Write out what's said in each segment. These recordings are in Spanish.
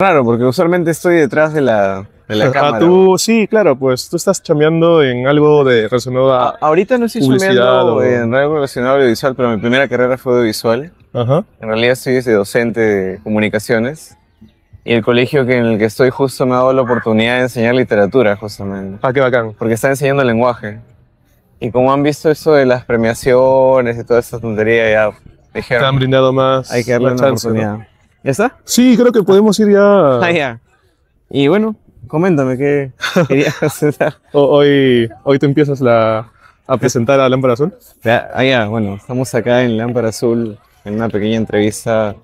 Raro, porque usualmente estoy detrás de la Ah, cámara. tú, sí, claro, pues tú estás chambeando en algo de relacionado a Ahorita no estoy publicidad chambeando o... en algo relacionado a audiovisual, pero mi primera carrera fue audiovisual. Ajá. En realidad estoy de docente de comunicaciones. Y el colegio en el que estoy justo me ha dado la oportunidad de enseñar literatura, justamente. Ah, qué bacán. Porque está enseñando lenguaje. Y como han visto eso de las premiaciones y toda esa tontería, ya Te han dijeron, brindado hay que más darle la una chance, ¿no? oportunidad. ¿Ya está? Sí, creo que podemos ir Ah, ya. ya. Y bueno, coméntame qué querías hacer. Hoy tú empiezas a presentar a Lámpara Azul. Ya, bueno, estamos acá en Lámpara Azul en una pequeña entrevista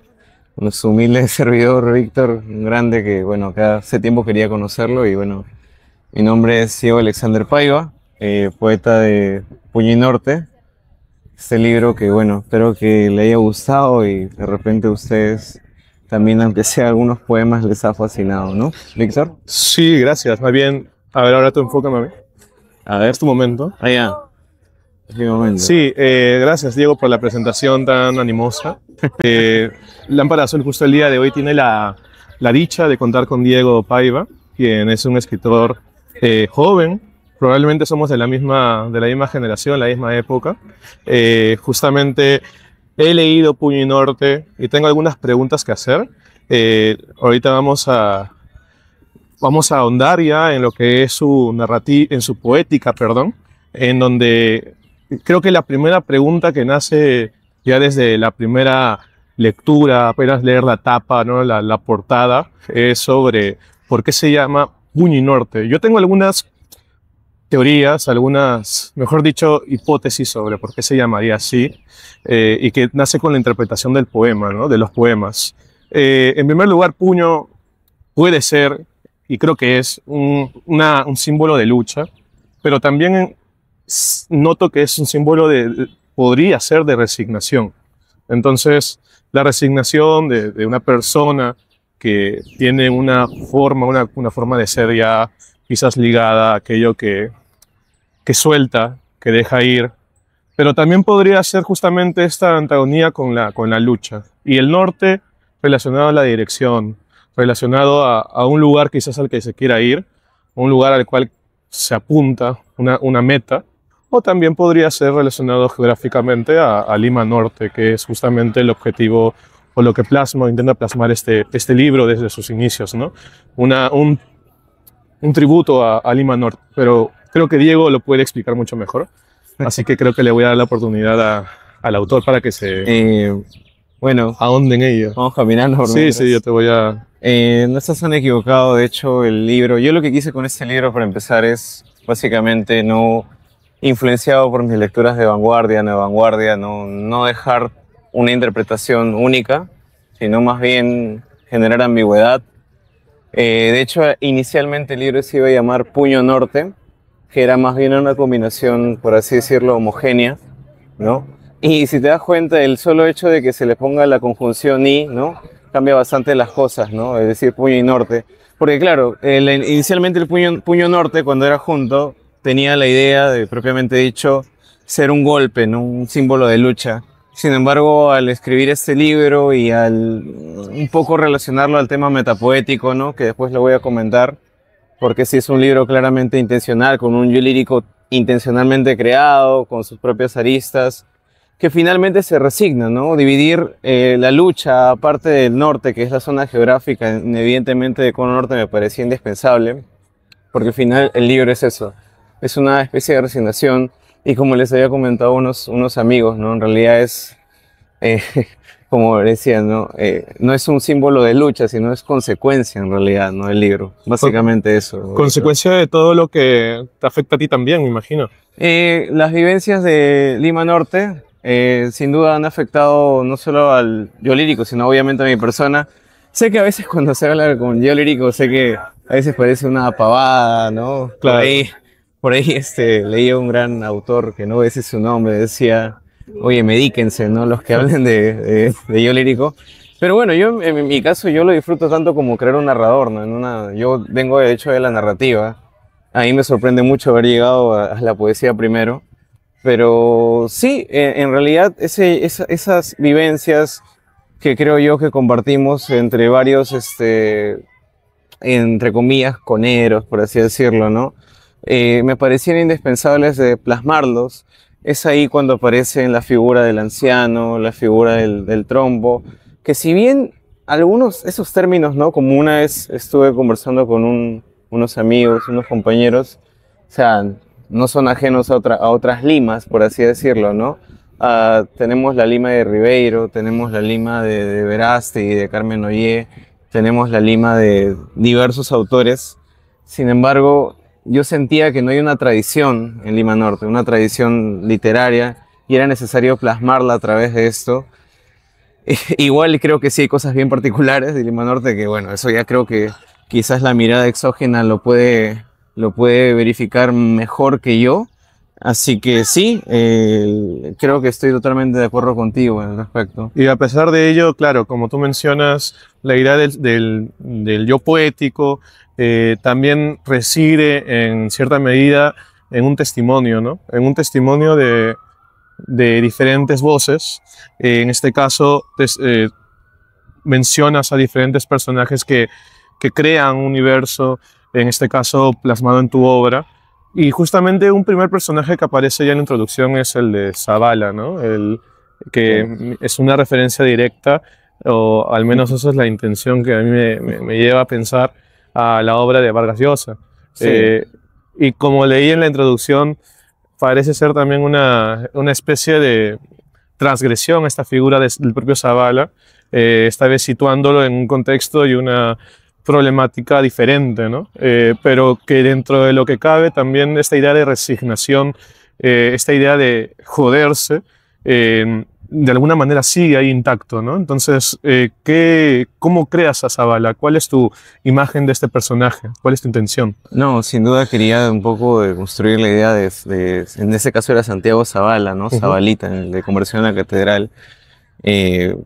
con su humilde servidor Víctor, un grande que, bueno, acá hace tiempo quería conocerlo y bueno, mi nombre es Diego Alexander Paiva, poeta de Puño y Norte. Este libro que, bueno, espero que le haya gustado y de repente a ustedes también, aunque sea algunos poemas, les ha fascinado, ¿no? Víctor, Sí, gracias. Más bien, a ver, ahora tú enfócame a mí. a ver, Es tu momento. allá, es mi momento. Sí, gracias Diego por la presentación tan animosa. Lámpara Azul justo el día de hoy tiene la dicha de contar con Diego Paiva, quien es un escritor joven. Probablemente somos de la misma generación, la misma época. Justamente he leído Puño y Norte y tengo algunas preguntas que hacer. Ahorita vamos a ahondar ya en lo que es su narrativa, en su poética, perdón, en donde creo que la primera pregunta que nace ya desde la primera lectura, apenas leer la tapa, ¿no? La portada, es sobre por qué se llama Puño y Norte. Yo tengo algunas teorías, algunas, mejor dicho, hipótesis sobre por qué se llamaría así, y que nace con la interpretación del poema, ¿no? De los poemas. En primer lugar, puño puede ser, y creo que es, un símbolo de lucha, pero también noto que es un símbolo podría ser de resignación. Entonces, la resignación de una persona que tiene una forma de ser ya quizás ligada a aquello que suelta, que deja ir, pero también podría ser justamente esta antagonía con la lucha. Y el norte relacionado a la dirección, relacionado a un lugar quizás al que se quiera ir, un lugar al cual se apunta, una meta, o también podría ser relacionado geográficamente a Lima Norte, que es justamente el objetivo o lo que intenta plasmar este libro desde sus inicios, ¿no? Una, un, un tributo a Lima Norte, pero creo que Diego lo puede explicar mucho mejor, así que creo que le voy a dar la oportunidad al autor para que se Eh, bueno, ahonde en ello. vamos caminando por Sí, sí, yo mientras. te voy a... No estás tan equivocado, de hecho, el libro. Yo lo que quise con este libro, para empezar, es básicamente no influenciado por mis lecturas de vanguardia, nueva vanguardia, no dejar una interpretación única, sino más bien generar ambigüedad. De hecho, inicialmente el libro se iba a llamar Puño Norte, que era más bien una combinación, por así decirlo, homogénea, ¿no? Y si te das cuenta, el solo hecho de que se le ponga la conjunción y, ¿no? Cambia bastante las cosas, ¿no? Es decir, puño y norte. Porque claro, inicialmente el puño norte, cuando era junto, tenía la idea de, propiamente dicho, ser un golpe, ¿no? Un símbolo de lucha. Sin embargo, al escribir este libro y al un poco relacionarlo al tema metapoético, ¿no? Que después lo voy a comentar, porque sí es un libro claramente intencional, con un yo lírico intencionalmente creado, con sus propias aristas, que finalmente se resigna, ¿no? Dividir la lucha, aparte del norte, que es la zona geográfica, evidentemente de Cono Norte me parecía indispensable, porque al final el libro es eso, es una especie de resignación, y como les había comentado unos amigos, ¿no? En realidad es, eh, como decían, ¿no? No es un símbolo de lucha, sino es consecuencia en realidad, ¿no? El libro, básicamente eso. Consecuencia de todo lo que te afecta a ti también, me imagino. Las vivencias de Lima Norte sin duda han afectado no solo al yo lírico, sino obviamente a mi persona. Sé que a veces cuando se habla con yo lírico, sé que a veces parece una pavada, ¿no? Claro. Por ahí leía un gran autor que no voy a decir su nombre, decía, oye, medíquense, ¿no? Los que hablen de yo lírico. Pero bueno, yo en mi caso yo lo disfruto tanto como crear un narrador, ¿no? Yo vengo de hecho de la narrativa. A mí me sorprende mucho haber llegado a la poesía primero, pero sí, en realidad esas vivencias que creo yo que compartimos entre varios, entre comillas, coneros, por así decirlo, ¿no? Me parecían indispensables de plasmarlos. Es ahí cuando aparecen la figura del anciano, la figura del trompo, que si bien algunos, esos términos, ¿no? Como una vez estuve conversando con unos amigos, unos compañeros, o sea, no son ajenos a otras limas, por así decirlo, ¿no? Tenemos la lima de Ribeiro, tenemos la lima de Verástegui y de Carmen Ollé, tenemos la lima de diversos autores. Sin embargo, yo sentía que no hay una tradición en Lima Norte, una tradición literaria, y era necesario plasmarla a través de esto. Igual creo que sí hay cosas bien particulares de Lima Norte que, bueno, eso ya creo que quizás la mirada exógena lo puede verificar mejor que yo. Así que sí, creo que estoy totalmente de acuerdo contigo al respecto. Y a pesar de ello, claro, como tú mencionas, la idea del yo poético también reside en cierta medida en un testimonio, ¿no? En un testimonio de diferentes voces. En este caso, mencionas a diferentes personajes que crean un universo, en este caso plasmado en tu obra. Y justamente un primer personaje que aparece ya en la introducción es el de Zavala, ¿no? Que es una referencia directa, o al menos esa es la intención que a mí me lleva a pensar a la obra de Vargas Llosa. Sí, Y como leí en la introducción, parece ser también una especie de transgresión a esta figura del propio Zavala, esta vez situándolo en un contexto y una problemática diferente, ¿no? Pero que dentro de lo que cabe también esta idea de resignación, esta idea de joderse, de alguna manera sigue ahí intacto, ¿no? Entonces, ¿cómo creas a Zavala? ¿Cuál es tu imagen de este personaje? ¿Cuál es tu intención? no, sin duda quería un poco de construir la idea en ese caso era Santiago Zavala, ¿no? Ujú. Zabalita, de Conversión a la Catedral.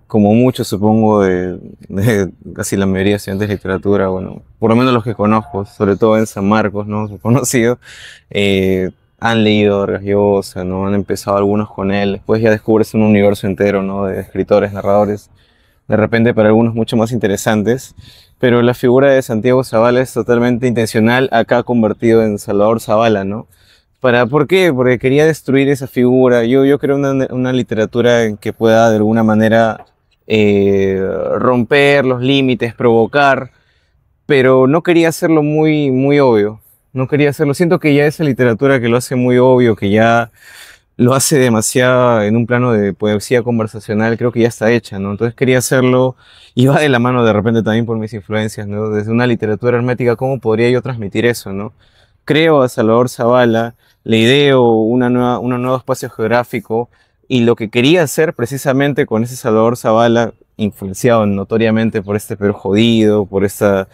Como muchos, supongo, de casi la mayoría de estudiantes de literatura, bueno, por lo menos los que conozco, sobre todo en San Marcos, ¿no? Conocido, han leído a Vargas Llosa, ¿no? Han empezado algunos con él, después ya descubres un universo entero, ¿no? De escritores, narradores, de repente para algunos mucho más interesantes, pero la figura de Santiago Zavala es totalmente intencional, acá convertido en Salvador Zavala, ¿no? ¿Por qué? Porque quería destruir esa figura. Yo creo una literatura en que pueda de alguna manera romper los límites, provocar, pero no quería hacerlo muy obvio. No quería hacerlo. Siento que ya esa literatura que lo hace muy obvio, que ya lo hace demasiado en un plano de poesía conversacional, creo que ya está hecha, ¿no? Entonces quería hacerlo, y va de la mano de repente también por mis influencias, ¿no? Desde una literatura hermética, ¿cómo podría yo transmitir eso, ¿no? Creo a Salvador Zavala, le ideo un nuevo espacio geográfico, y lo que quería hacer precisamente con ese Salvador Zavala, influenciado notoriamente por este Perú jodido, por ese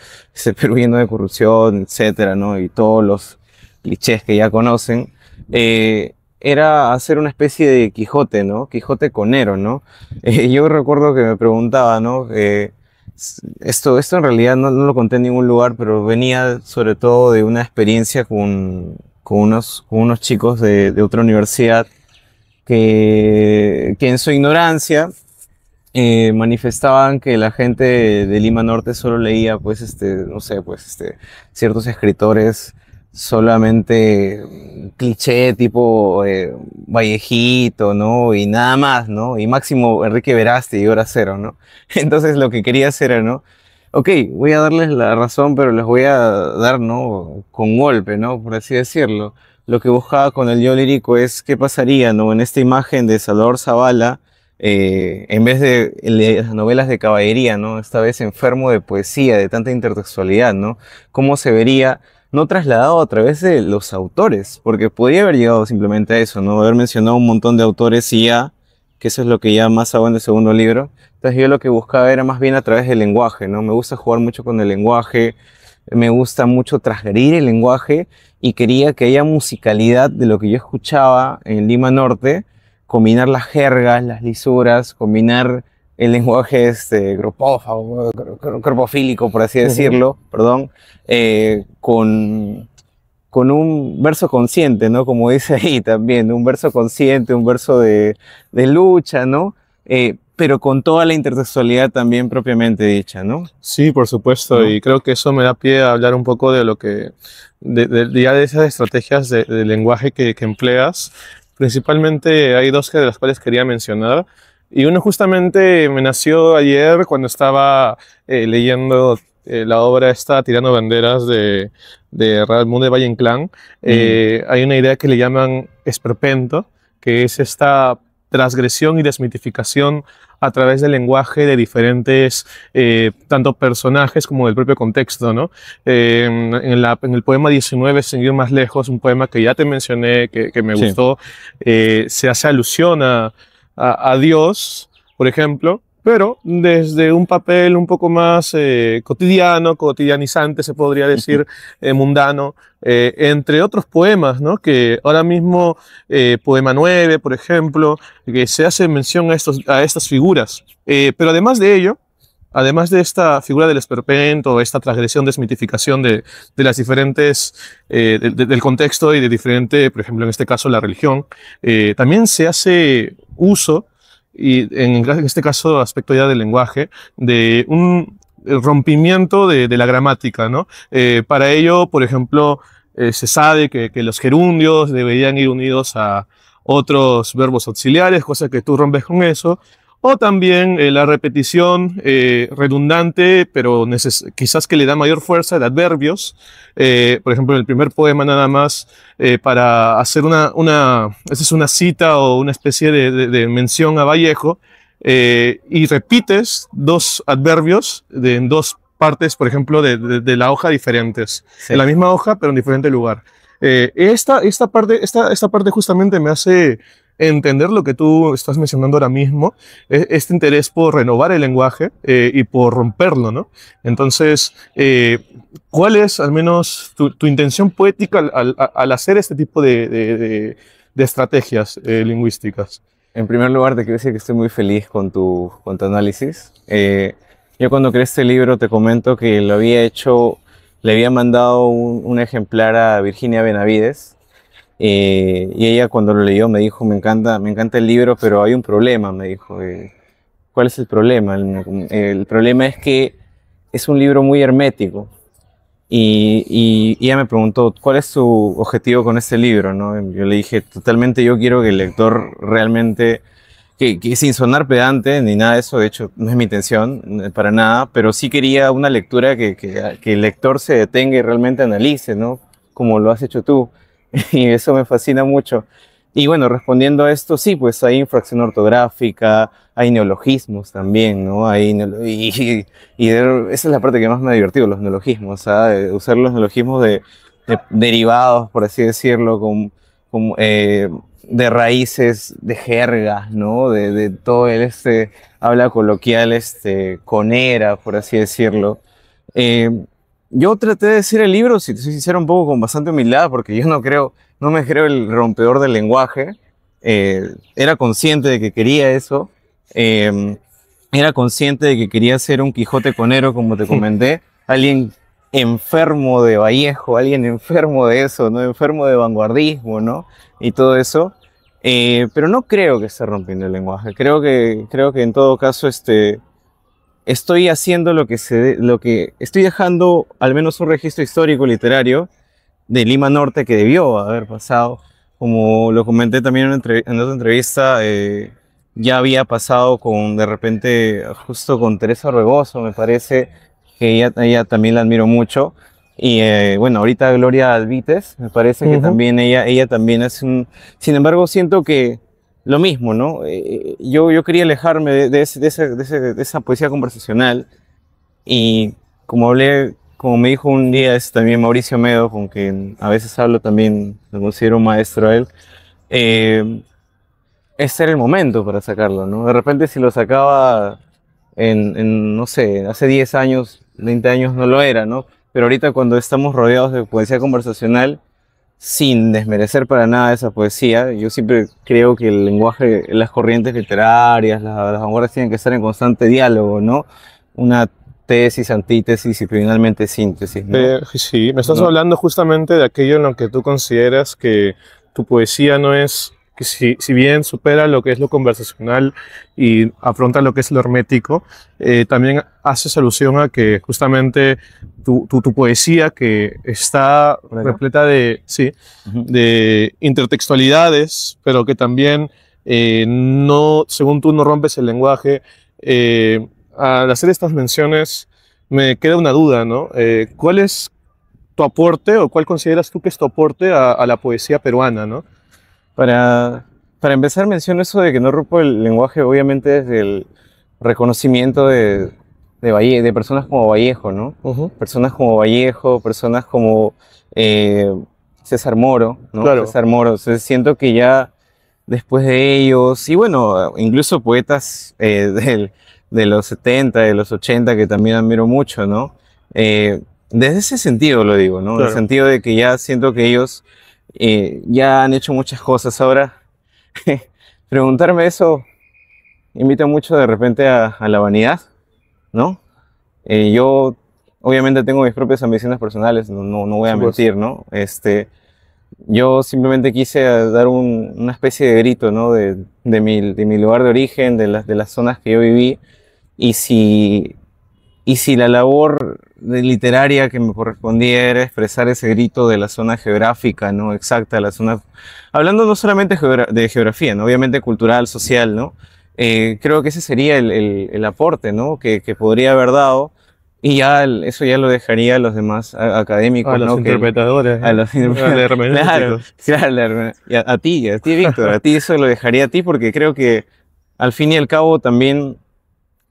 Perú lleno de corrupción, etcétera, ¿no? Y todos los clichés que ya conocen, era hacer una especie de Quijote, ¿no? Quijote conero, ¿no? Yo recuerdo que me preguntaba, ¿no? Esto en realidad no lo conté en ningún lugar, pero venía sobre todo de una experiencia con unos chicos de otra universidad que en su ignorancia manifestaban que la gente de Lima Norte solo leía, pues, no sé, pues, ciertos escritores solamente cliché tipo Vallejito, ¿no? Y nada más, ¿no? Y máximo Enrique Verástegui y Hora Cero, ¿no? Entonces lo que quería hacer era, ¿no? Ok, voy a darles la razón, pero les voy a dar, ¿no? Con golpe, ¿no? Por así decirlo. Lo que buscaba con el yo lírico es qué pasaría, ¿no? En esta imagen de Salvador Zavala, en vez de las novelas de caballería, ¿no? Esta vez enfermo de poesía, de tanta intertextualidad, ¿no? ¿Cómo se vería no trasladado a través de los autores? Porque podría haber llegado simplemente a eso, ¿no? Haber mencionado un montón de autores y ya, que eso es lo que ya más hago en el segundo libro. Entonces yo lo que buscaba era más bien a través del lenguaje, ¿no? Me gusta jugar mucho con el lenguaje, me gusta mucho transgredir el lenguaje, y quería que haya musicalidad de lo que yo escuchaba en Lima Norte, combinar las jergas, las lisuras, combinar el lenguaje gropófago, gropofílico, por así Ujú. decirlo, perdón, con un verso consciente, ¿no? Como dice ahí también, un verso consciente, un verso de lucha, ¿no? pero con toda la intertextualidad también propiamente dicha, ¿no? Sí, por supuesto, ¿No? y creo que eso me da pie a hablar un poco de lo que, ya de esas estrategias de lenguaje que empleas. Principalmente hay dos de las cuales quería mencionar, y uno justamente me nació ayer cuando estaba leyendo la obra esta, Tirando Banderas, de Raimundo de Valle Inclán. Hay una idea que le llaman esperpento, que es esta transgresión y desmitificación a través del lenguaje de diferentes, tanto personajes como del propio contexto, ¿no? En el poema 19, Sin ir más lejos, un poema que ya te mencioné, que me Sí. gustó, se hace alusión a Dios, por ejemplo, pero desde un papel un poco más cotidiano, cotidianizante, se podría decir, mundano, entre otros poemas, ¿no? Que ahora mismo, poema 9, por ejemplo, que se hace mención a estas figuras. Pero además de ello, además de esta figura del esperpento, esta transgresión, desmitificación de las diferentes, del contexto y de diferente, por ejemplo, en este caso, la religión, también se hace uso, y en este caso, aspecto ya del lenguaje, de un rompimiento de la gramática, ¿no? Para ello, por ejemplo, se sabe que los gerundios deberían ir unidos a otros verbos auxiliares, cosa que tú rompes con eso. O también la repetición redundante, pero quizás que le da mayor fuerza de adverbios. Por ejemplo, en el primer poema nada más, para hacer esa es una cita o una especie de mención a Vallejo, y repites dos adverbios en dos partes, por ejemplo, de la hoja diferentes. Sí. En la misma hoja, pero en diferente lugar. Esta parte justamente me hace entender lo que tú estás mencionando ahora mismo, este interés por renovar el lenguaje y por romperlo, ¿no? Entonces, ¿cuál es al menos tu intención poética al hacer este tipo de estrategias lingüísticas? En primer lugar, te quiero decir que estoy muy feliz con tu análisis. Yo cuando creé este libro te comento que lo había hecho, le había mandado un ejemplar a Virginia Benavides, y ella cuando lo leyó me dijo, me encanta el libro, pero hay un problema, me dijo. ¿Cuál es el problema? El problema es que es un libro muy hermético. Y ella me preguntó, ¿cuál es tu objetivo con este libro? ¿No? Yo le dije, totalmente yo quiero que el lector realmente, que sin sonar pedante ni nada de eso, de hecho no es mi intención para nada, pero sí quería una lectura que el lector se detenga y realmente analice, ¿no? Como lo has hecho tú. Y eso me fascina mucho. Y bueno, respondiendo a esto, sí, pues hay infracción ortográfica, hay neologismos también, ¿no? Esa es la parte que más me ha divertido, los neologismos, ¿sabes? Usar los neologismos derivados, por así decirlo, de raíces, de jergas, ¿no? De todo habla coloquial, conera, por así decirlo. Eh, yo traté de decir el libro, si te soy sincero, un poco con bastante humildad, porque yo no me creo el rompedor del lenguaje. Era consciente de que quería eso. Era consciente de que quería ser un Quijote conero, como te comenté. Alguien enfermo de Vallejo, alguien enfermo de eso, ¿no? Enfermo de vanguardismo, ¿no? Y todo eso. Pero no creo que esté rompiendo el lenguaje. Creo que en todo caso, estoy haciendo lo que estoy dejando al menos un registro histórico literario de Lima Norte que debió haber pasado. Como lo comenté también en otra entrevista, ya había pasado de repente, justo con Teresa Ruegoso, me parece, que ella también la admiro mucho. Y bueno, ahorita Gloria Alvites, me parece que también ella también hace Sin embargo, siento que lo mismo, ¿no? Yo quería alejarme de esa poesía conversacional, y como me dijo un día también Mauricio Medo, con quien a veces hablo también, lo considero un maestro a él, ese era el momento para sacarlo, ¿no? De repente si lo sacaba no sé, hace 10 años, 20 años no lo era, ¿no? Pero ahorita cuando estamos rodeados de poesía conversacional, sin desmerecer para nada esa poesía, yo siempre creo que el lenguaje, las corrientes literarias, las vanguardias tienen que estar en constante diálogo, ¿no? Una tesis, antítesis y finalmente síntesis, ¿no? Sí, me estás ¿No? hablando justamente de aquello en lo que tú consideras que tu poesía no es que si bien supera lo que es lo conversacional y afronta lo que es lo hermético, también haces alusión a que justamente tu poesía, que está repleta de, sí, de intertextualidades, pero que también no, según tú no rompes el lenguaje, al hacer estas menciones me queda una duda, ¿no? ¿Cuál es tu aporte o cuál consideras tú que es tu aporte a la poesía peruana, ¿no? Para, para empezar, menciono eso de que no rompo el lenguaje, obviamente desde el reconocimiento de personas como Vallejo, ¿no? Personas como Vallejo, personas como eh, César Moro, ¿no? Claro. César Moro. O sea, siento que ya después de ellos, y bueno, incluso poetas de los 70, de los 80, que también admiro mucho, ¿no? Desde ese sentido lo digo, ¿no? En el Claro. sentido de que ya siento que ellos ya han hecho muchas cosas. Ahora, preguntarme eso invita mucho de repente a la vanidad, ¿no? Yo obviamente tengo mis propias ambiciones personales, no voy a Supuesto. mentir, ¿no? Yo simplemente quise dar una especie de grito, ¿no? De mi lugar de origen, de las zonas que yo viví, y si la labor literaria que me correspondía era expresar ese grito de la zona geográfica, ¿no? Exacta, la zona, hablando no solamente de geografía, ¿no? Obviamente cultural, social, ¿no? Creo que ese sería el aporte, ¿no? Que podría haber dado, y ya eso ya lo dejaría a los demás A académicos, los ¿no? interpretadores, A los ¿no? A los claro, hermenéuticos. claro, y a ti, Víctor, a ti eso lo dejaría a ti, porque creo que al fin y al cabo también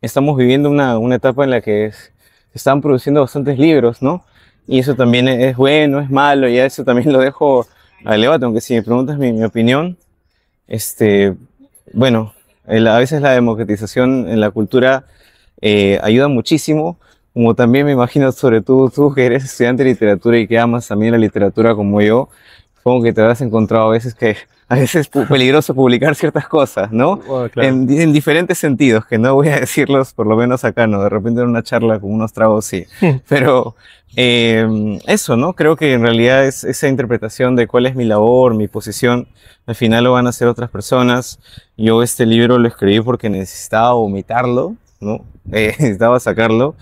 estamos viviendo una etapa en la que se están produciendo bastantes libros, ¿no? Y eso también es bueno, es malo, y a eso también lo dejo al debate, aunque si me preguntas mi opinión, este, bueno, a veces la democratización en la cultura ayuda muchísimo, como también me imagino, sobre todo tú que eres estudiante de literatura y que amas también la literatura como yo, supongo que te habrás encontrado a veces que a veces es peligroso publicar ciertas cosas, ¿no? Bueno, claro. En diferentes sentidos, que no voy a decirlos, por lo menos acá, ¿no? De repente en una charla con unos tragos, sí. Pero eso, ¿no? Creo que en realidad es esa interpretación de cuál es mi labor, mi posición, al final lo van a hacer otras personas. Yo este libro lo escribí porque necesitaba vomitarlo, ¿no? Necesitaba sacarlo.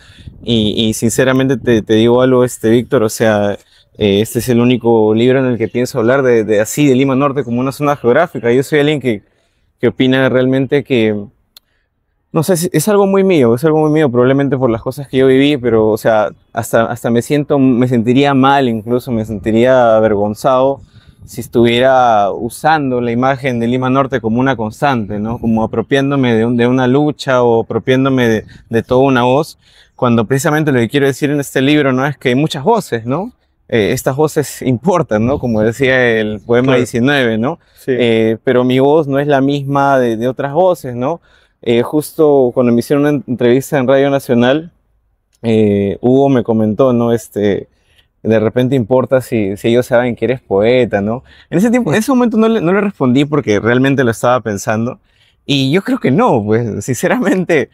Y sinceramente te digo algo, Víctor, o sea, este es el único libro en el que pienso hablar de así, de Lima Norte como una zona geográfica. Yo soy alguien que opina realmente que, no sé, es algo muy mío, es algo muy mío, probablemente por las cosas que yo viví, pero, o sea, hasta me sentiría mal, incluso me sentiría avergonzado si estuviera usando la imagen de Lima Norte como una constante, ¿no? Como apropiándome de una lucha o apropiándome de toda una voz, cuando precisamente lo que quiero decir en este libro, ¿no? Es que hay muchas voces, ¿no? Estas voces importan, ¿no? Como decía el poema Claro. 19, ¿no? Sí. Pero mi voz no es la misma de otras voces, ¿no? Justo cuando me hicieron una entrevista en Radio Nacional, Hugo me comentó, ¿no? De repente importa si ellos saben que eres poeta, ¿no? En ese momento no le respondí porque realmente lo estaba pensando. Y yo creo que no, pues, sinceramente,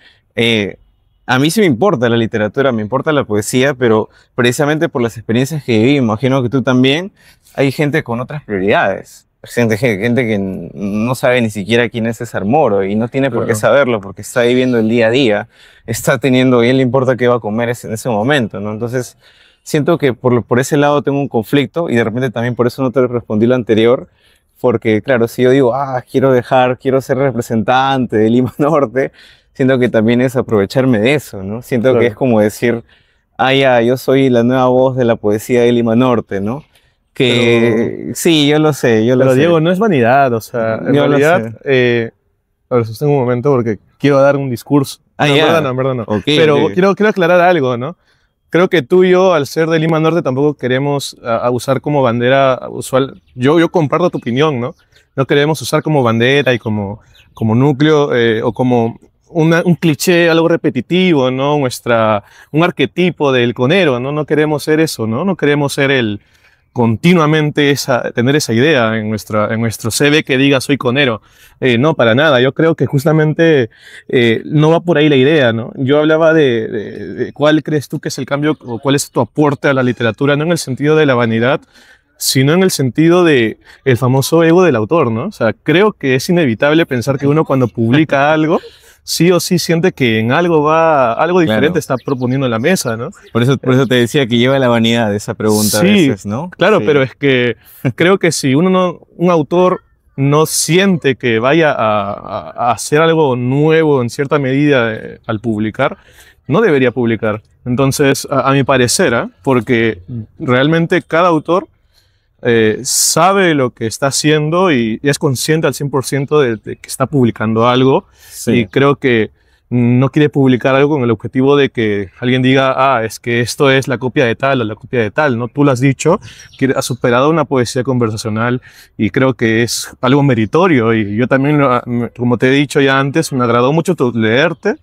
a mí sí me importa la literatura, me importa la poesía, pero precisamente por las experiencias que viví, imagino que tú también, hay gente con otras prioridades. Gente que no sabe ni siquiera quién es César Moro y no tiene por qué Claro. saberlo porque está viviendo el día a día, está teniendo, y a él le importa qué va a comer en ese momento, ¿no? Entonces, siento que por ese lado tengo un conflicto y de repente también por eso no te respondí lo anterior, porque claro, si yo digo, quiero ser representante de Lima Norte, siento que también es aprovecharme de eso, ¿no? Siento que es Claro. como decir, ya, yo soy la nueva voz de la poesía de Lima Norte, ¿no? Pero, Que sí, yo lo pero sé, Diego, no es vanidad, o sea, en yo lo realidad, sé. a ver, sostengo un momento porque quiero dar un discurso. No, Ya, en verdad no. ok, Pero ok. quiero aclarar algo, ¿no? Creo que tú y yo, al ser de Lima Norte, tampoco queremos usar como bandera usual. Yo comparto tu opinión, ¿no? No queremos usar como bandera y como núcleo o como un cliché, algo repetitivo, ¿no? Un arquetipo del conero, ¿no? No queremos ser eso, ¿no? No queremos ser continuamente tener esa idea en nuestro CV que diga soy conero. No, para nada. Yo creo que justamente no va por ahí la idea, ¿no? Yo hablaba de cuál crees tú que es el cambio o cuál es tu aporte a la literatura, no en el sentido de la vanidad, sino en el sentido de el famoso ego del autor, ¿no? O sea, creo que es inevitable pensar que uno cuando publica algo, sí o sí siente que en algo diferente Claro. está proponiendo en la mesa, ¿no? Por eso te decía que lleva la vanidad esa pregunta a Sí, veces, ¿no? claro, Sí. pero es que creo que si un autor no siente que vaya a hacer algo nuevo en cierta medida al publicar, no debería publicar. Entonces, a mi parecer, ¿ah? Porque realmente cada autor sabe lo que está haciendo y es consciente al 100% de que está publicando algo, y Sí. creo que no quiere publicar algo con el objetivo de que alguien diga, ah, es que esto es la copia de tal o la copia de tal, ¿no? Tú lo has dicho, has superado una poesía conversacional y creo que es algo meritorio, y yo también, como te he dicho ya antes, me agradó mucho leerte,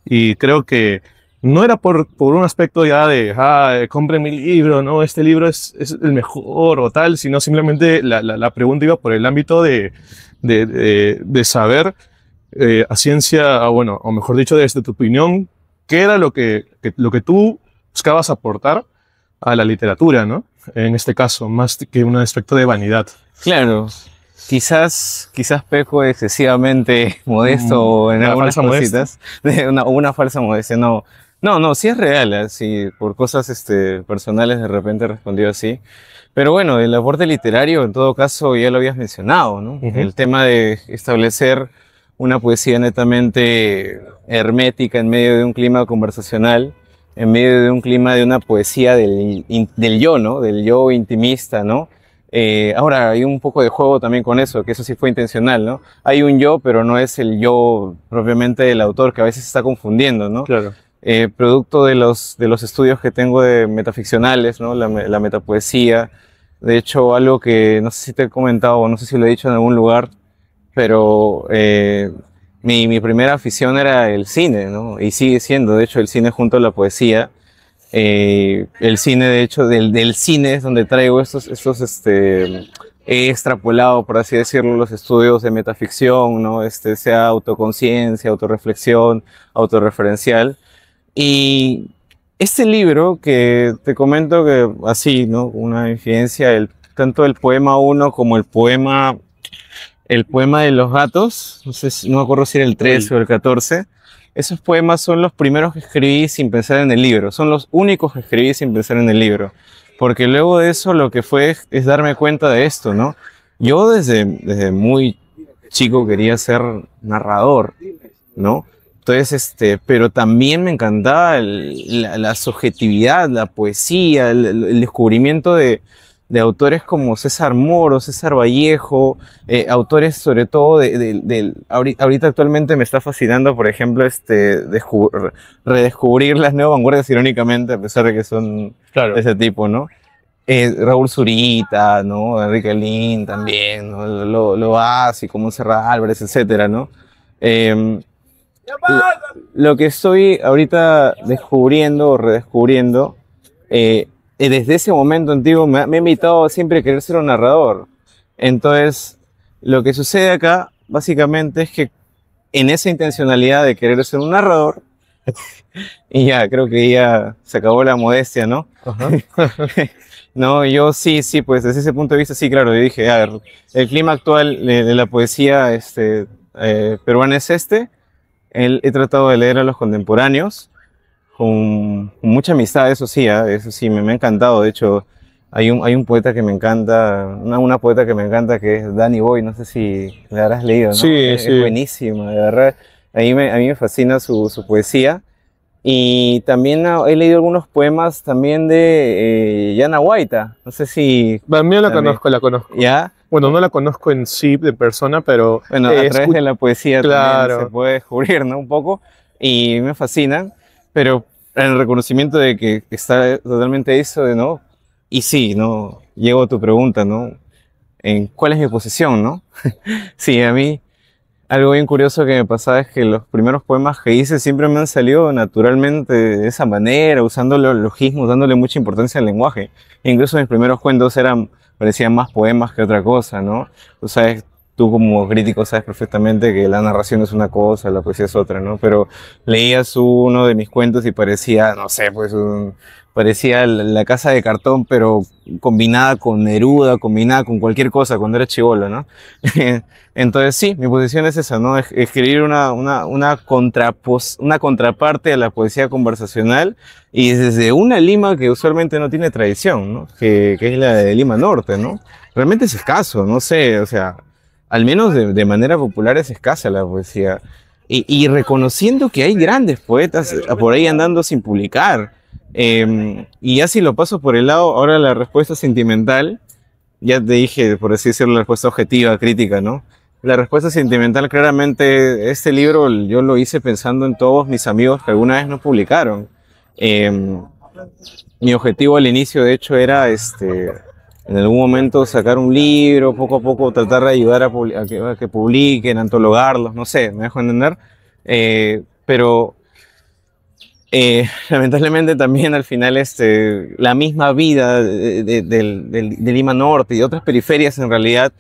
y creo que no era por un aspecto ya de, compren mi libro, ¿no? Este libro es el mejor o tal, sino simplemente la pregunta iba por el ámbito de saber a ciencia, bueno, o mejor dicho, desde tu opinión, qué era lo que tú buscabas aportar a la literatura, ¿no? En este caso, más que un aspecto de vanidad. Claro, quizás peco excesivamente modesto en Una algunas falsa modestia. cositas, una falsa modestia, no. No, no, sí es real, sí, por cosas personales de repente respondió así. Pero bueno, el aporte literario en todo caso ya lo habías mencionado, ¿no? Ujú. El tema de establecer una poesía netamente hermética en medio de un clima conversacional, en medio de un clima de una poesía del yo, ¿no? Del yo intimista, ¿no? Ahora hay un poco de juego también con eso, que eso sí fue intencional, ¿no? Hay un yo, pero no es el yo propiamente del autor, que a veces se está confundiendo, ¿no? Claro. Producto de los estudios que tengo de metaficcionales, ¿no? La metapoesía. De hecho, algo que no sé si te he comentado o no sé si lo he dicho en algún lugar, pero mi primera afición era el cine, ¿no? Y sigue siendo, de hecho, el cine junto a la poesía. El cine, de hecho, del cine es donde traigo he extrapolado, por así decirlo, los estudios de metaficción, ¿no? Sea autoconciencia, autorreflexión, autorreferencial. Y este libro que te comento que así, ¿no? Una infidencia, tanto el poema uno como el poema de los gatos, no sé, no me acuerdo si era el 13 o el 14, esos poemas son los primeros que escribí sin pensar en el libro, son los únicos que escribí sin pensar en el libro, porque luego de eso lo que fue es darme cuenta de esto, ¿no? Yo desde muy chico quería ser narrador, ¿no? Entonces, pero también me encantaba la subjetividad, la poesía, el descubrimiento de autores como César Moro, César Vallejo, autores sobre todo ahorita actualmente me está fascinando, por ejemplo, redescubrir las nuevas vanguardias irónicamente, a pesar de que son Claro. de ese tipo, ¿no? Raúl Zurita, ¿no? Enrique Lin también, ¿no? Lo básico, Montserrat Álvarez, etcétera, ¿no? Em, lo que estoy ahorita descubriendo o redescubriendo, desde ese momento antiguo me ha invitado siempre a querer ser un narrador. Entonces, lo que sucede acá, básicamente, es que en esa intencionalidad de querer ser un narrador, y ya, creo que ya se acabó la modestia, ¿no? Ajá. No, yo sí, pues desde ese punto de vista, sí, claro, yo dije, a ver, el clima actual de la poesía peruana es este. He tratado de leer a los contemporáneos con mucha amistad, eso sí, me ha encantado. De hecho, hay un poeta que me encanta, una poeta que me encanta que es Danny Boy, no sé si la habrás leído, ¿no? Sí, Es sí. buenísima, de verdad. A mí me fascina su poesía. Y también he leído algunos poemas también de Yana Guaita, no sé si También la también, conozco, la conozco. ¿ya? Bueno, no la conozco en sí de persona, pero Bueno, a través de la poesía también se claro. puede descubrir, ¿no? Un poco, y me fascinan, pero en el reconocimiento de que está totalmente eso, ¿no? Y sí, ¿no? Llego a tu pregunta, ¿no? En cuál es mi posición, ¿no? Sí, a mí algo bien curioso que me pasaba es que los primeros poemas que hice siempre me han salido naturalmente de esa manera, usando los logismos, dándole mucha importancia al lenguaje. E incluso mis primeros cuentos parecían más poemas que otra cosa, ¿no? Tú sabes, tú como crítico sabes perfectamente que la narración es una cosa, la poesía es otra, ¿no? Pero leías uno de mis cuentos y parecía, no sé, pues parecía la casa de cartón, pero combinada con Neruda, combinada con cualquier cosa cuando era chibolo, ¿no? Entonces sí, mi posición es esa, ¿no? Escribir una contraparte a la poesía conversacional y desde una Lima que usualmente no tiene tradición, ¿no? Que es la de Lima Norte, ¿no? Realmente es escaso, no sé, o sea, al menos de manera popular es escasa la poesía. Y reconociendo que hay grandes poetas por ahí andando sin publicar. Y ya si lo paso por el lado, ahora la respuesta sentimental, ya te dije, por así decirlo, la respuesta objetiva, crítica, ¿no? La respuesta sentimental, claramente, este libro yo lo hice pensando en todos mis amigos que alguna vez no publicaron. Mi objetivo al inicio, de hecho, era en algún momento sacar un libro, poco a poco tratar de ayudar a que publiquen, antologarlos, no sé, me dejo entender. Pero lamentablemente también al final la misma vida de Lima Norte y de otras periferias en realidad,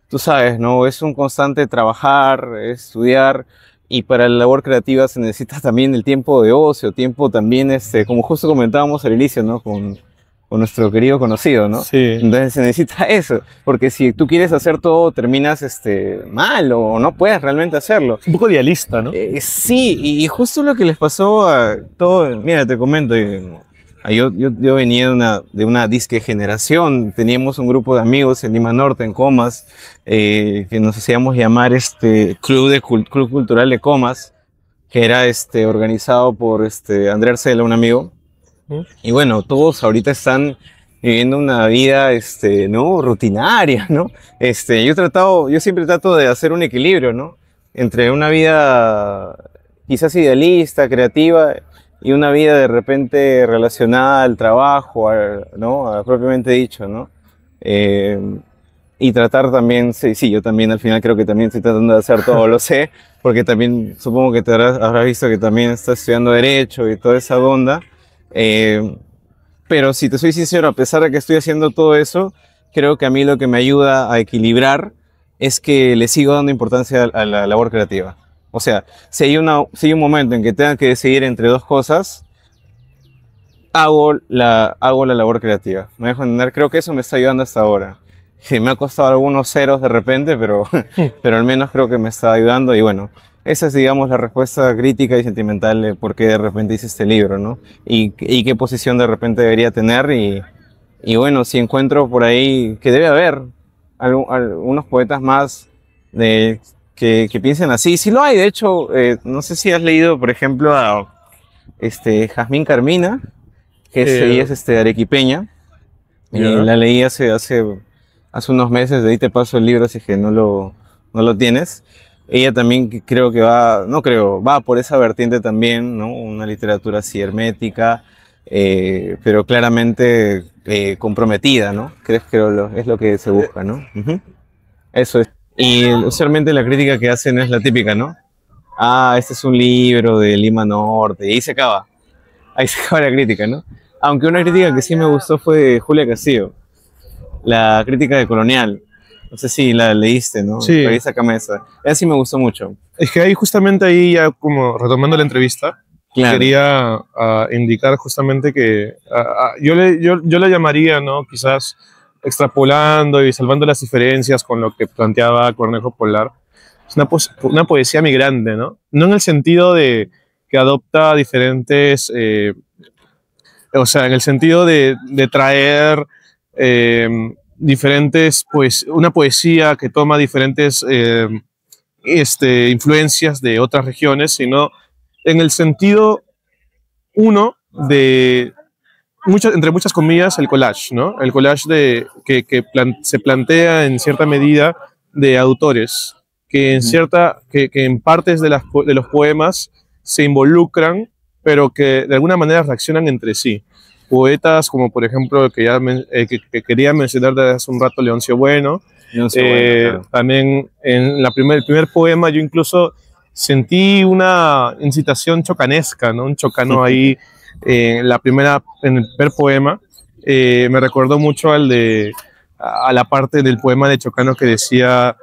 tú sabes, ¿no? Es un constante trabajar, estudiar, y para la labor creativa se necesita también el tiempo de ocio, tiempo también, como justo comentábamos al inicio, ¿no? Con nuestro querido conocido, ¿no? Sí. Entonces se necesita eso, porque si tú quieres hacer todo, terminas mal o no puedes realmente hacerlo. Un poco idealista, ¿no? Sí, y justo lo que les pasó a todo, mira, te comento, yo venía de una disque generación, teníamos un grupo de amigos en Lima Norte, en Comas, que nos hacíamos llamar Club Cultural de Comas, que era organizado por André Arcela, un amigo. Y bueno, todos ahorita están viviendo una vida, ¿no? Rutinaria, ¿no? Yo siempre trato de hacer un equilibrio, ¿no? Entre una vida quizás idealista, creativa, y una vida de repente relacionada al trabajo, ¿no? Propiamente dicho, ¿no? Y tratar también, sí, yo también al final creo que también estoy tratando de hacer todo, lo sé, porque también supongo que habrás visto que también estás estudiando Derecho y toda esa onda. Pero si te soy sincero, a pesar de que estoy haciendo todo eso, creo que a mí lo que me ayuda a equilibrar es que le sigo dando importancia a la labor creativa. O sea, si hay un momento en que tenga que decidir entre dos cosas, hago la labor creativa. Me dejo entender, creo que eso me está ayudando hasta ahora. Me ha costado algunos ceros de repente, pero al menos creo que me está ayudando. Y bueno, esa es, digamos, la respuesta crítica y sentimental de por qué de repente hice este libro, ¿no? Y qué posición de repente debería tener. Y bueno, si encuentro por ahí que debe haber algunos poetas más que piensen así. Sí lo hay, de hecho, no sé si has leído, por ejemplo, a Jazmín Carmina, que ella es arequipeña. La leí hace unos meses, de ahí te paso el libro, así que no lo tienes. Ella también creo que va por esa vertiente también, ¿no? Una literatura así hermética, pero claramente comprometida, ¿no? Creo que es lo que se busca, ¿no? Eso es. Y usualmente la crítica que hacen es la típica, ¿no? Este es un libro de Lima Norte, y ahí se acaba. Ahí se acaba la crítica, ¿no? Aunque una crítica que sí me gustó fue de Julia Castillo, la crítica de Colonial. No sé si la leíste, ¿no? Sí. Esa camisa. Esa sí me gustó mucho. Es que justamente ahí ya como retomando la entrevista, claro, quería indicar justamente que yo la llamaría, ¿no? Quizás extrapolando y salvando las diferencias con lo que planteaba Cornejo Polar. Es una poesía migrante, ¿no? No en el sentido de que adopta diferentes... o sea, en el sentido de traer diferentes, pues, una poesía que toma diferentes influencias de otras regiones, sino en el sentido, de, entre muchas comillas, el collage, ¿no? El collage se plantea en cierta medida de autores que en partes de los poemas se involucran, pero que de alguna manera reaccionan entre sí. Poetas como, por ejemplo, que quería mencionar desde hace un rato, Leoncio Bueno. Claro. También en el primer poema yo incluso sentí una incitación chocanesca, ¿no? Un chocano ahí en el primer poema. Me recordó mucho a la parte del poema de Chocano que decía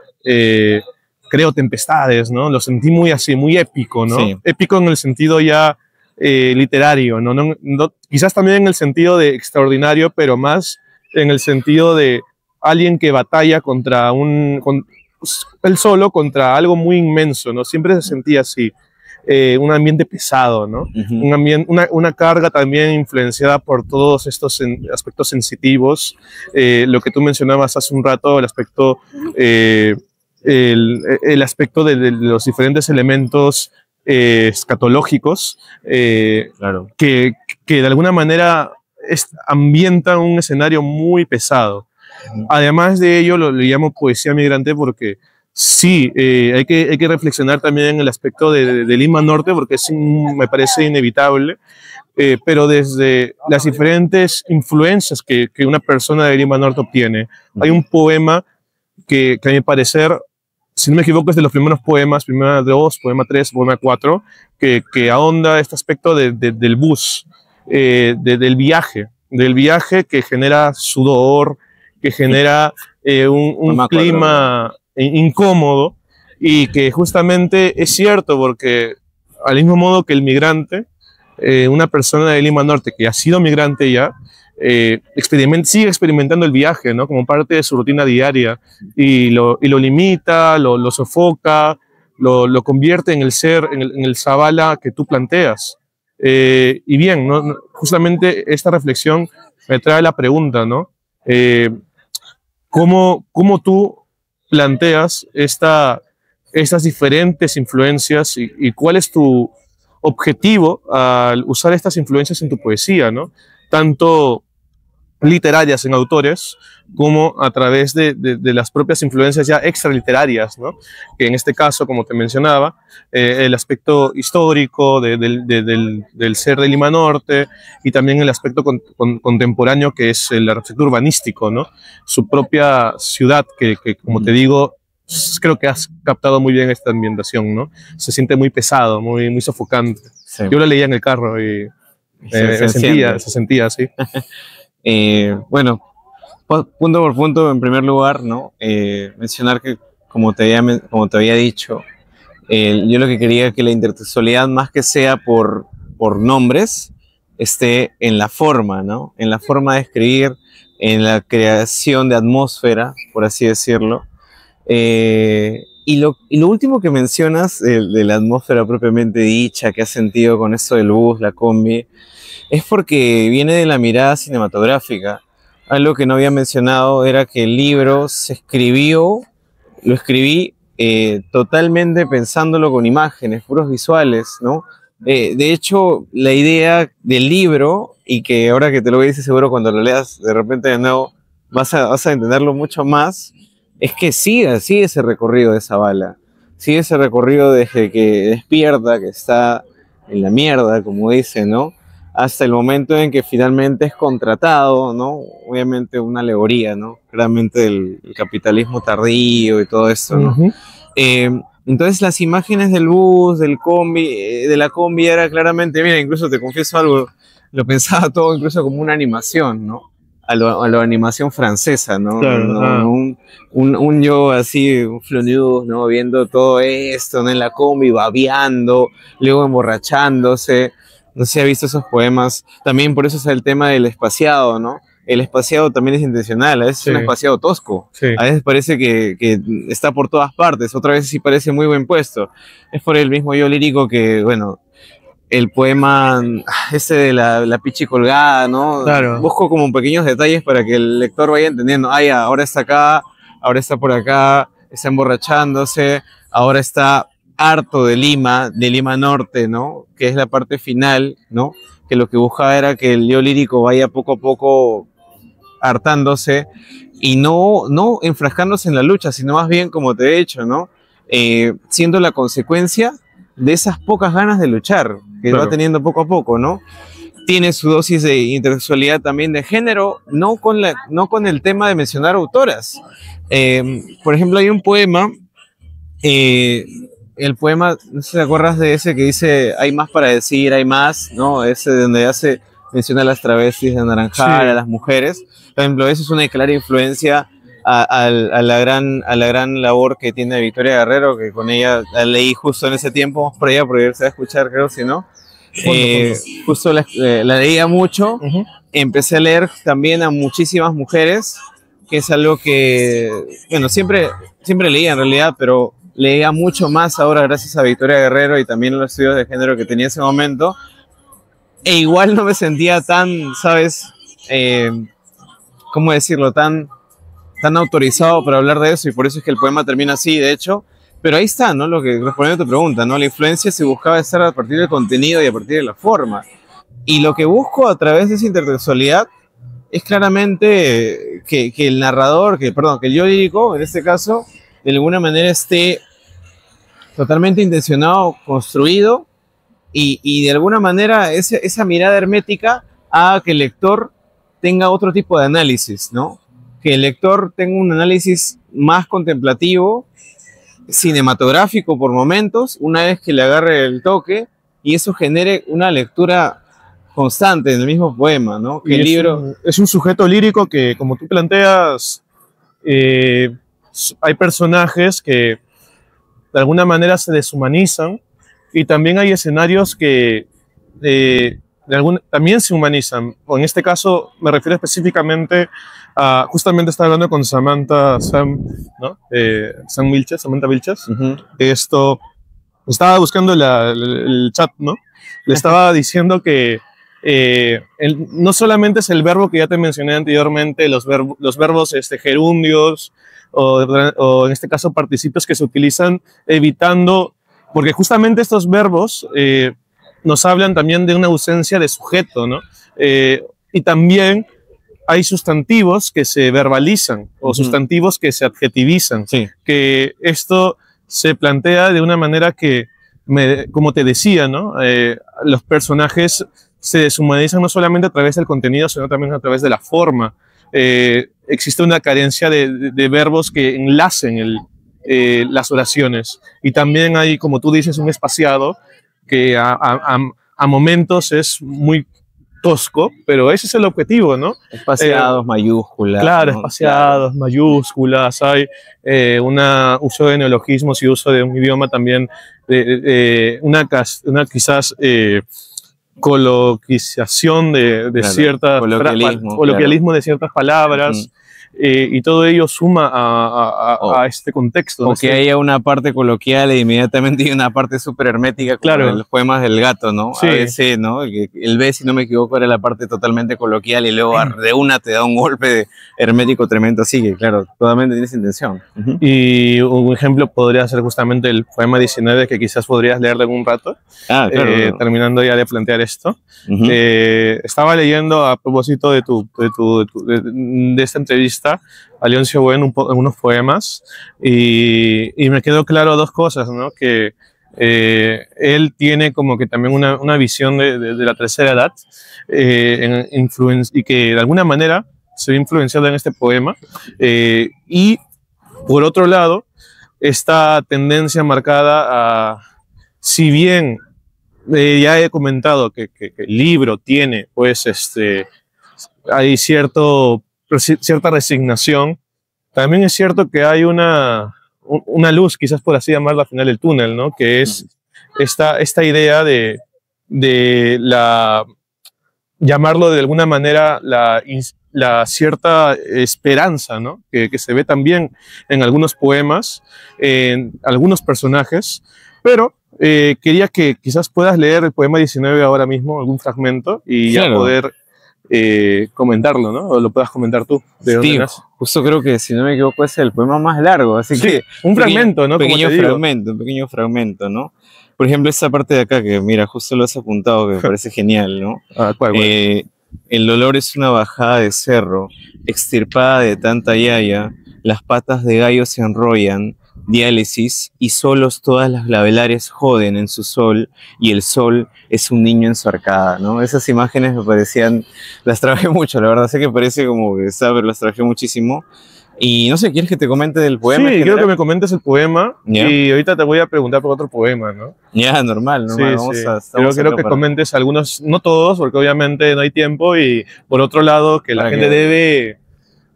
creo tempestades, ¿no? Lo sentí muy así, muy épico, ¿no? Sí. Épico en el sentido ya literario, quizás también en el sentido de extraordinario, pero más en el sentido de alguien que batalla contra él solo contra algo muy inmenso, ¿no? Siempre se sentía así, un ambiente pesado, ¿no? Una carga también influenciada por todos estos aspectos sensitivos, lo que tú mencionabas hace un rato, el aspecto, el aspecto de los diferentes elementos escatológicos, Claro. que de alguna manera ambientan un escenario muy pesado. Además de ello, le llamo poesía migrante porque sí, hay que reflexionar también en el aspecto de Lima Norte, porque me parece inevitable, pero desde las diferentes influencias que una persona de Lima Norte obtiene. Hay un poema que a mi parecer, si no me equivoco, es de los primeros poemas, poema 2, poema 3, poema 4, que ahonda este aspecto del bus, del viaje que genera sudor, que genera un clima incómodo, y que justamente es cierto porque al mismo modo que el migrante, una persona de Lima Norte que ha sido migrante ya, sigue experimentando el viaje, ¿no? Como parte de su rutina diaria, y lo limita, lo sofoca, lo convierte en el ser, en el Zabala que tú planteas. Y bien, ¿no? Justamente esta reflexión me trae la pregunta, ¿no? ¿Cómo tú planteas estas diferentes influencias y cuál es tu objetivo al usar estas influencias en tu poesía, ¿no? Tanto literarias en autores como a través de las propias influencias ya extraliterarias, ¿no? Que en este caso, como te mencionaba, el aspecto histórico del ser de Lima Norte, y también el aspecto contemporáneo, que es el aspecto urbanístico, ¿no? Su propia ciudad, que como te digo, creo que has captado muy bien esta ambientación, ¿no? Se siente muy pesado, muy sofocante. Sí. Yo lo leía en el carro y se sentía así. Bueno, punto por punto, en primer lugar, ¿no? Mencionar que, como te había dicho, yo lo que quería es que la intertextualidad, más que sea por nombres, esté en la forma, ¿no? En la forma de escribir, en la creación de atmósfera, por así decirlo. Y lo último que mencionas, de la atmósfera propiamente dicha, que has sentido con esto del bus, la combi, es porque viene de la mirada cinematográfica. Algo que no había mencionado era que el libro lo escribí totalmente pensándolo con imágenes, puros visuales, ¿no? De hecho, la idea del libro, y que ahora que te lo voy a decir seguro cuando lo leas de repente de nuevo, vas a entenderlo mucho más, es que sigue ese recorrido de Zabala, sigue ese recorrido desde que despierta, que está en la mierda, como dice, ¿no? Hasta el momento en que finalmente es contratado, ¿no? Obviamente una alegoría, ¿no? Claramente el capitalismo tardío y todo eso, ¿no? Entonces las imágenes del bus, de la combi era claramente, mira, incluso te confieso algo, lo pensaba todo incluso como una animación, ¿no? A lo animación francesa, ¿no? Claro, ¿no? Un yo así, un flonnews, ¿no? Viendo todo esto, ¿no? En la combi, babeando, luego emborrachándose. No sé si ha visto esos poemas. También por eso es el tema del espaciado, ¿no? El espaciado también es intencional. A veces es un espaciado tosco. Sí. A veces parece que está por todas partes. Otras veces sí parece muy buen puesto. Es por el mismo yo lírico que, bueno, el poema de la pichi colgada, ¿no? Claro. Busco como pequeños detalles para que el lector vaya entendiendo. Ah, ya, ahora está acá, ahora está por acá, está emborrachándose, ahora está harto de Lima Norte, ¿no? Que es la parte final, ¿no? Que lo que buscaba era que el yo lírico vaya poco a poco hartándose y no enfrascándose en la lucha, sino más bien, como te he dicho, ¿no? Siendo la consecuencia de esas pocas ganas de luchar que va teniendo poco a poco, ¿no? Tiene su dosis de intersexualidad también de género, no con el tema de mencionar autoras. Por ejemplo, hay un poema, el poema, no sé si te acuerdas de ese que dice hay más para decir, hay más, ¿no? Ese donde menciona a las travestis de Naranjal, a las mujeres. Por ejemplo, eso es una clara influencia a la gran labor que tiene Victoria Guerrero, que con ella la leí justo en ese tiempo, por ella, porque se va a escuchar, creo, si no. Justo la leía mucho. Empecé a leer también a muchísimas mujeres, que es algo que, bueno, siempre leía en realidad, pero leía mucho más ahora gracias a Victoria Guerrero y también los estudios de género que tenía en ese momento. E igual no me sentía tan, ¿sabes? ¿Cómo decirlo? Tan autorizado para hablar de eso, y por eso es que el poema termina así, de hecho. Pero ahí está, ¿no? Lo que, respondiendo a tu pregunta, ¿no? La influencia se buscaba estar a partir del contenido y a partir de la forma. Y lo que busco a través de esa intertextualidad es claramente que el narrador, que el yo lírico, en este caso, de alguna manera esté totalmente intencionado, construido, y de alguna manera esa mirada hermética haga que el lector tenga otro tipo de análisis, ¿no? Que el lector tenga un análisis más contemplativo, cinematográfico por momentos, una vez que le agarre el toque, y eso genere una lectura constante en el mismo poema, ¿no? Que el libro es un sujeto lírico que, como tú planteas, hay personajes que de alguna manera se deshumanizan, y también hay escenarios que también se humanizan. O en este caso me refiero específicamente a, justamente estaba hablando con Samantha Vilches. Esto, estaba buscando el chat, ¿no? Le estaba diciendo que no solamente es el verbo que ya te mencioné anteriormente, los verbos gerundios, o en este caso participios que se utilizan evitando, porque justamente estos verbos nos hablan también de una ausencia de sujeto, ¿no? Y también hay sustantivos que se verbalizan, o sustantivos que se adjetivizan, que esto se plantea de una manera que, como te decía, ¿no? Los personajes se deshumanizan no solamente a través del contenido, sino también a través de la forma. Existe una carencia de verbos que enlacen las oraciones. Y también hay, como tú dices, un espaciado que a momentos es muy tosco, pero ese es el objetivo, ¿no? Espaciados, mayúsculas. Claro, ¿no? espaciados, claro. Mayúsculas, hay uso de neologismos y uso de un idioma también, una quizás coloquización de Claro, ciertas coloquialismo claro. de ciertas palabras. Y todo ello suma a este contexto. O que haya una parte coloquial e inmediatamente hay una parte súper hermética, como en los poemas del gato, ¿no? Sí. ABC, ¿no? El B, si no me equivoco, era la parte totalmente coloquial, y luego de una te da un golpe hermético tremendo, así que, claro, totalmente tienes intención. Y un ejemplo podría ser justamente el poema 19, que quizás podrías leer de algún rato. Claro. Terminando ya de plantear esto. Estaba leyendo a propósito de esta entrevista a Leoncio Buen unos poemas, y me quedó claro dos cosas, ¿no? Que él tiene como que también una visión de la tercera edad, y que de alguna manera se ve influenciado en este poema, y por otro lado esta tendencia marcada a, si bien ya he comentado que el libro tiene, pues, hay cierta resignación, también es cierto que hay una luz, quizás por así llamarla, al final del túnel, ¿no? Que es esta idea de llamarlo de alguna manera la cierta esperanza, ¿no? Que se ve también en algunos poemas, en algunos personajes, pero quería que quizás puedas leer el poema 19 ahora mismo, algún fragmento, y ya poder comentarlo, ¿no? O lo puedas comentar tú. Sí, justo creo que, si no me equivoco, es el poema más largo, así que... Un fragmento, ¿no? Un pequeño fragmento, ¿no? Por ejemplo, esa parte de acá que, mira, justo lo has apuntado, que me parece genial, ¿no? ¿Cuál? El dolor es una bajada de cerro, extirpada de tanta yaya, las patas de gallo se enrollan, diálisis, y solos todas las glavelares joden en su sol, y el sol es un niño en su arcada, ¿no? Esas imágenes me parecían, las trabajé mucho, la verdad, sé que parece como que está, pero las trabajé muchísimo. Y no sé, ¿quieres que te comente del poema? Sí, quiero que me comentes el poema, y ahorita te voy a preguntar por otro poema, ¿no? Normal. Quiero que comentes algunos, no todos, porque obviamente no hay tiempo, y por otro lado, que la gente debe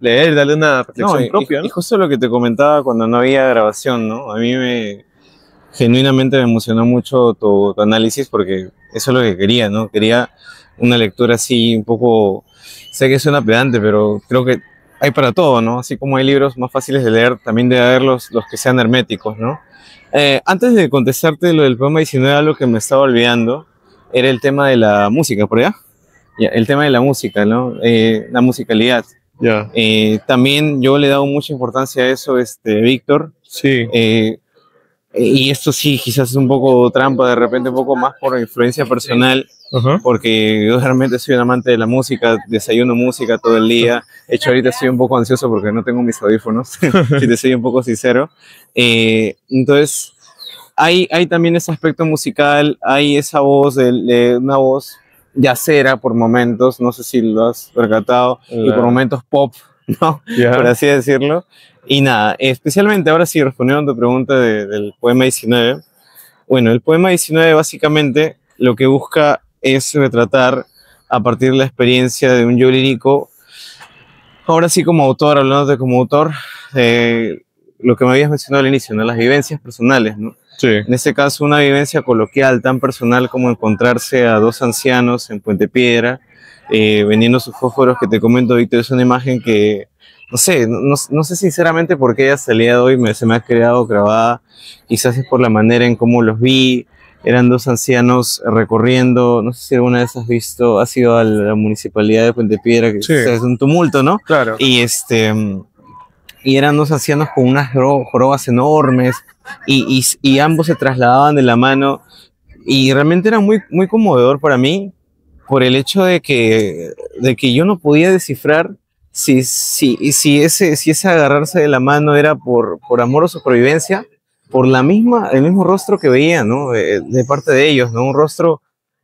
leer, darle una reflexión propia, ¿no? Y justo lo que te comentaba cuando no había grabación, ¿no? A mí me genuinamente me emocionó mucho tu análisis porque eso es lo que quería, ¿no? Quería una lectura así un poco, sé que suena pedante, pero creo que hay para todo, ¿no? Así como hay libros más fáciles de leer, también debe haber los que sean herméticos, ¿no? Antes de contestarte lo del poema 19, algo que me estaba olvidando era el tema de la música, ¿por allá? Ya, el tema de la música, ¿no? La musicalidad. Ya. También yo le he dado mucha importancia a eso, Víctor. Sí. Y esto sí, quizás es un poco trampa, de repente un poco más por influencia personal, Ajá. porque yo realmente soy un amante de la música, desayuno música todo el día. De hecho, ahorita estoy un poco ansioso porque no tengo mis audífonos, si te soy un poco sincero. Entonces, hay también ese aspecto musical, hay esa voz, una voz yacera por momentos, no sé si lo has percatado, y por momentos pop, ¿no? Ya. Por así decirlo. Y nada, especialmente ahora sí, respondiendo a tu pregunta del poema 19. Bueno, el poema 19 básicamente lo que busca es retratar a partir de la experiencia de un yo lírico, ahora sí como autor, hablándote como autor, lo que me habías mencionado al inicio, ¿no? Las vivencias personales, ¿no? Sí. En este caso, una vivencia coloquial tan personal como encontrarse a dos ancianos en Puente Piedra, vendiendo sus fósforos, que te comento, Víctor, es una imagen que, no sé sinceramente por qué hasta el día de hoy se me ha quedado grabada, quizás es por la manera en cómo los vi. Eran dos ancianos recorriendo, no sé si alguna vez has visto, has ido a la municipalidad de Puente Piedra, que Sí. es un tumulto, ¿no? Claro. Y eran dos ancianos con unas jorobas enormes y ambos se trasladaban de la mano y realmente era muy, muy conmovedor para mí por el hecho de que yo no podía descifrar si ese agarrarse de la mano era por amor o supervivencia, por el mismo rostro que veía, ¿no? De parte de ellos, ¿no? Un rostro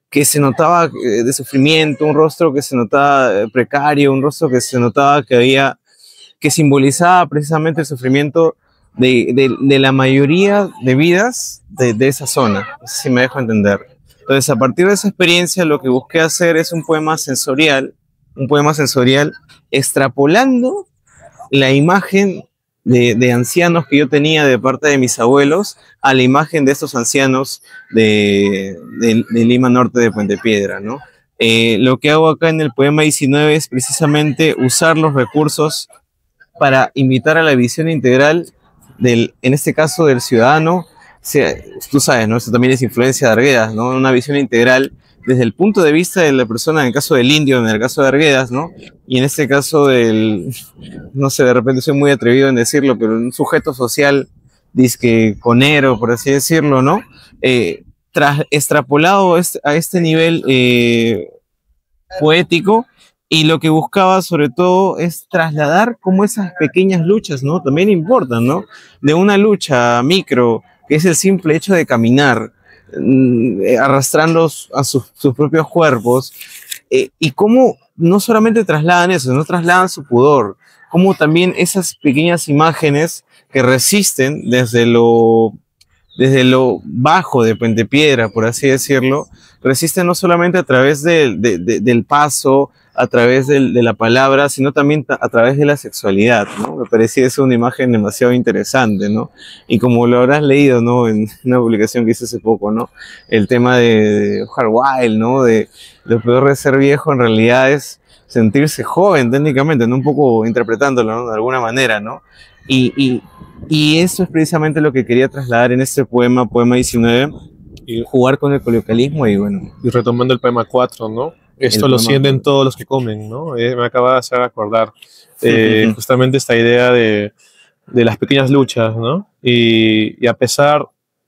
que se notaba de sufrimiento, un rostro que se notaba precario, un rostro que se notaba que simbolizaba precisamente el sufrimiento de la mayoría de vidas de esa zona. No sé si me dejo entender. Entonces, a partir de esa experiencia, lo que busqué hacer es un poema sensorial extrapolando la imagen de ancianos que yo tenía de parte de mis abuelos a la imagen de estos ancianos de Lima Norte de Puente Piedra, ¿no? Lo que hago acá en el poema 19 es precisamente usar los recursos para invitar a la visión integral en este caso del ciudadano. Tú sabes, ¿no? Esto también es influencia de Arguedas, ¿no? Una visión integral desde el punto de vista de la persona, en el caso del indio, en el caso de Arguedas, ¿no? Y en este caso no sé, de repente soy muy atrevido en decirlo, pero un sujeto social, disque conero, por así decirlo, ¿no? Extrapolado a este nivel poético, y lo que buscaba sobre todo es trasladar como esas pequeñas luchas, ¿no? También importan, ¿no? De una lucha micro, que es el simple hecho de caminar, arrastrando a sus propios cuerpos, y cómo no solamente trasladan eso, no trasladan su pudor, como también esas pequeñas imágenes que resisten desde lo bajo de Puente Piedra, por así decirlo, resisten no solamente a través del paso, a través de la palabra, sino también a través de la sexualidad, ¿no? Me parecía eso una imagen demasiado interesante, ¿no? Y como lo habrás leído, ¿no? En una publicación que hice hace poco, ¿no? El tema de Oscar Wilde, ¿no? De lo peor de ser viejo en realidad es sentirse joven técnicamente, ¿no? Un poco interpretándolo, ¿no? De alguna manera, ¿no? Y eso es precisamente lo que quería trasladar en este poema 19, y jugar con el coloquialismo y bueno. Y retomando el poema 4, ¿no? Esto lo sienten todos los que comen, ¿no? Me acaba de hacer acordar justamente esta idea de las pequeñas luchas, ¿no? Y a pesar,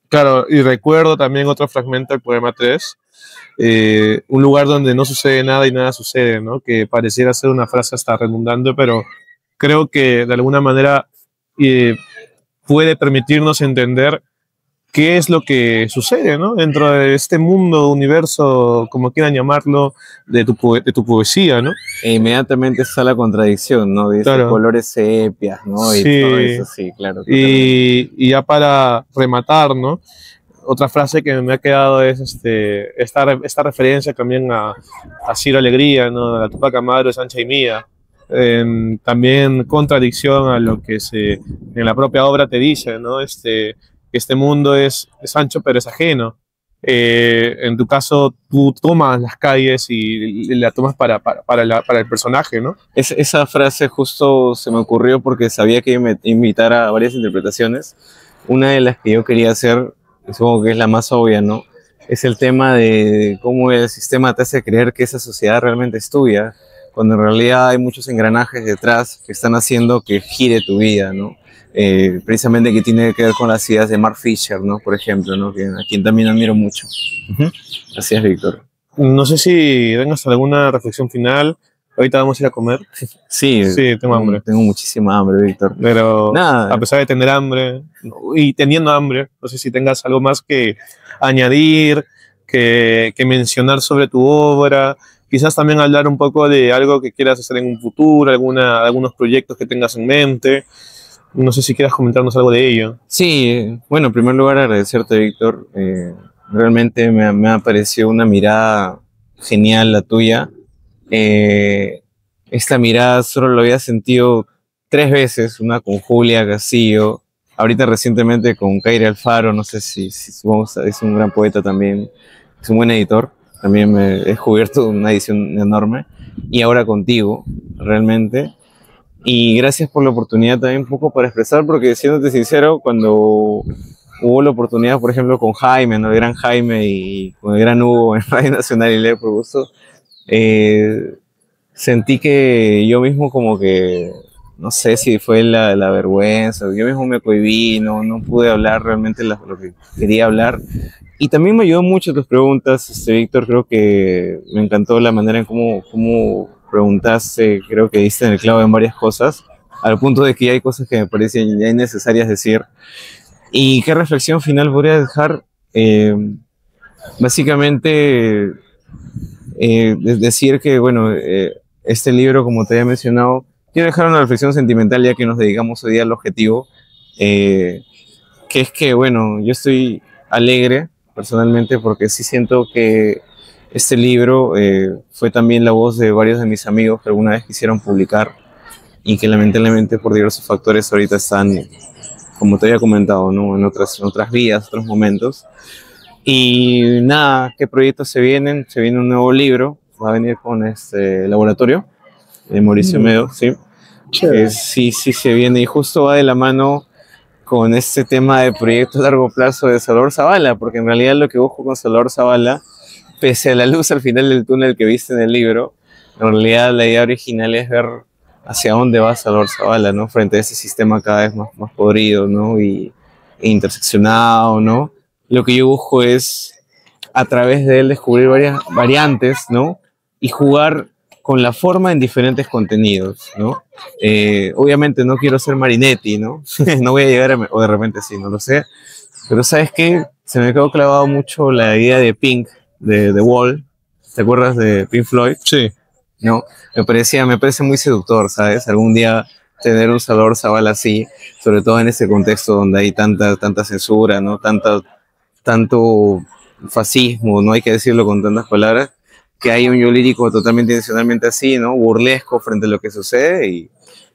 claro, y recuerdo también otro fragmento del poema 3, un lugar donde no sucede nada y nada sucede, ¿no? Que pareciera ser una frase hasta redundante, pero creo que de alguna manera puede permitirnos entender qué es lo que sucede, ¿no? Dentro de este mundo, universo, como quieran llamarlo, de tu poesía, ¿no? E inmediatamente está la contradicción, ¿no? De esos colores sepias, ¿no? Sí. Y todo eso, sí, claro. Y ya para rematar, ¿no? Otra frase que me ha quedado es esta referencia también a Ciro Alegría, ¿no? A la Tupac Amaru, Sancha y Mía. También contradicción a lo que en la propia obra te dice, ¿no? que este mundo es ancho pero es ajeno. En tu caso, tú tomas las calles y la tomas para el personaje, ¿no? Esa frase justo se me ocurrió porque sabía que iba a invitar a varias interpretaciones. Una de las que yo quería hacer, supongo que es la más obvia, ¿no? Es el tema de cómo el sistema te hace creer que esa sociedad realmente es tuya, cuando en realidad hay muchos engranajes detrás que están haciendo que gire tu vida, ¿no? Precisamente que tiene que ver con las ideas de Mark Fisher, ¿no? Por ejemplo, ¿no? A quien también admiro mucho. Uh-huh. Así es, Víctor. No sé si tengas alguna reflexión final. Ahorita vamos a ir a comer. Sí, tengo hambre. Tengo muchísima hambre, Víctor. Pero nada, a pesar de tener hambre y teniendo hambre, no sé si tengas algo más que añadir, que mencionar sobre tu obra. Quizás también hablar un poco de algo que quieras hacer en un futuro, algunos proyectos que tengas en mente. No sé si quieras comentarnos algo de ello. Sí, bueno, en primer lugar agradecerte, Víctor. Realmente me ha parecido una mirada genial la tuya. Esta mirada solo lo había sentido 3 veces, una con Julia Castillo, ahorita recientemente con Kaire Alfaro, no sé si es un gran poeta también, es un buen editor, también me he descubierto una edición enorme, y ahora contigo, realmente. Y gracias por la oportunidad también un poco para expresar, porque siéndote sincero, cuando hubo la oportunidad, por ejemplo, con Jaime, ¿no? El gran Jaime y con el gran Hugo en Radio Nacional y Leer por Gusto, sentí que yo mismo como que, no sé si fue la vergüenza, yo mismo me cohibí, no pude hablar realmente lo que quería hablar. Y también me ayudó mucho tus preguntas, Víctor, creo que me encantó la manera en cómo preguntaste, creo que diste en el clavo en varias cosas, al punto de que hay cosas que me parecen ya innecesarias decir. ¿Y qué reflexión final podría dejar? Básicamente, decir que, bueno, este libro, como te había mencionado, quiero dejar una reflexión sentimental ya que nos dedicamos hoy día al objetivo, que es que, bueno, yo estoy alegre personalmente porque sí siento que este libro fue también la voz de varios de mis amigos que alguna vez quisieron publicar y que lamentablemente por diversos factores ahorita están, como te había comentado, ¿no? en otras vías, otros momentos. Y nada, ¿qué proyectos se vienen? Se viene un nuevo libro, va a venir con este laboratorio de Mauricio Medo, ¿sí? Sí se viene y justo va de la mano con este tema de proyectos a largo plazo de Salvador Zavala, porque en realidad lo que busco con Salvador Zavala, pese a la luz al final del túnel que viste en el libro, en realidad la idea original es ver hacia dónde va Salvador Zavala, ¿no? Frente a ese sistema cada vez más podrido, ¿no? E interseccionado, ¿no? Lo que yo busco es, a través de él, descubrir varias variantes, ¿no? Y jugar con la forma en diferentes contenidos, ¿no? Obviamente no quiero ser Marinetti, ¿no? No voy a llegar o de repente sí, no lo sé. Pero ¿sabes qué? Se me quedó clavado mucho la idea de Pink, de The Wall. ¿Te acuerdas de Pink Floyd? Sí. ¿No? Me parece muy seductor, ¿sabes? Algún día tener un Salvador Zavala así, sobre todo en ese contexto donde hay tanta censura, ¿no? Tanto fascismo, no hay que decirlo con tantas palabras, que hay un yo lírico totalmente intencionalmente así, ¿no? Burlesco frente a lo que sucede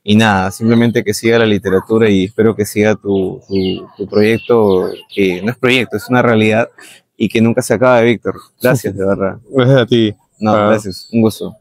y nada, simplemente que siga la literatura y espero que siga tu proyecto, que no es proyecto, es una realidad y que nunca se acabe, Víctor. Gracias, de verdad. Gracias a ti. No, gracias, un gusto.